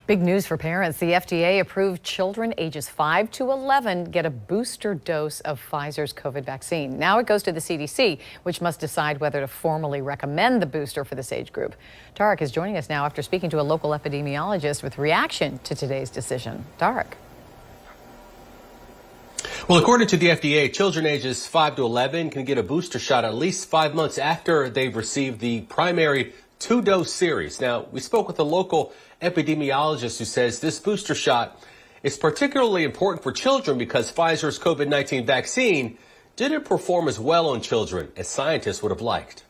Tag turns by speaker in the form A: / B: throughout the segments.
A: Big news for parents. The FDA approved children ages 5 to 11 get a booster dose of Pfizer's COVID vaccine. Now it goes to the CDC, which must decide whether to formally recommend the booster for this age group. Tarek is joining us now after speaking to a local epidemiologist with reaction to today's decision. Tarek.
B: Well, according to the FDA, children ages 5 to 11 can get a booster shot at least 5 months after they've received the primary two-dose series. Now, we spoke with a local epidemiologist who says this booster shot is particularly important for children because Pfizer's COVID-19 vaccine didn't perform as well on children as scientists would have liked.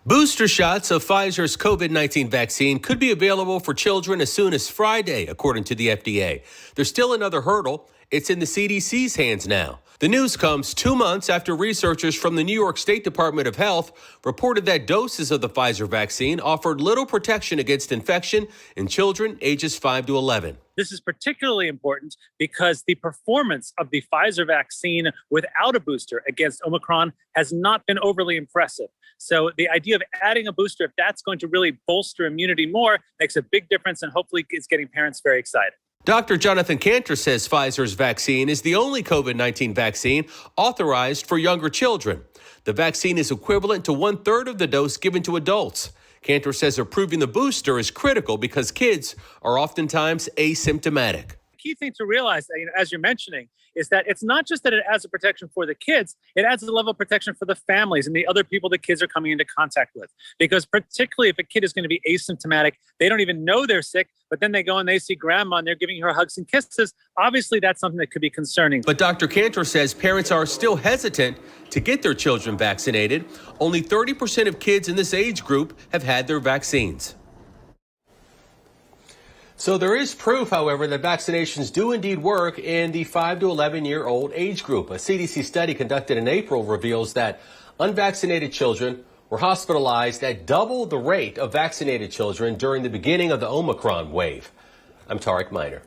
B: Booster shots of Pfizer's COVID-19 vaccine could be available for children as soon as Friday, according to the FDA. There's still another hurdle. It's in the CDC's hands now. The news comes 2 months after researchers from the New York State Department of Health reported that doses of the Pfizer vaccine offered little protection against infection in children ages 5 to 11.
C: This is particularly important because the performance of the Pfizer vaccine without a booster against Omicron has not been overly impressive. So the idea of adding a booster, if that's going to really bolster immunity more, makes a big difference and hopefully is getting parents very excited.
B: Dr. Jonathan Cantor says Pfizer's vaccine is the only COVID-19 vaccine authorized for younger children. The vaccine is equivalent to 1/3 of the dose given to adults. Cantor says approving the booster is critical because kids are oftentimes asymptomatic.
C: Key thing to realize, as you're mentioning, is that it's not just that it adds a protection for the kids, it adds a level of protection for the families and the other people the kids are coming into contact with. Because particularly if a kid is going to be asymptomatic, they don't even know they're sick, but then they go and they see grandma and they're giving her hugs and kisses. Obviously, that's something that could be concerning.
B: But Dr. Cantor says parents are still hesitant to get their children vaccinated. Only 30% of kids in this age group have had their vaccines. So there is proof, however, that vaccinations do indeed work in the 5 to 11-year-old age group. A CDC study conducted in April reveals that unvaccinated children were hospitalized at double the rate of vaccinated children during the beginning of the Omicron wave. I'm Tarek Miner.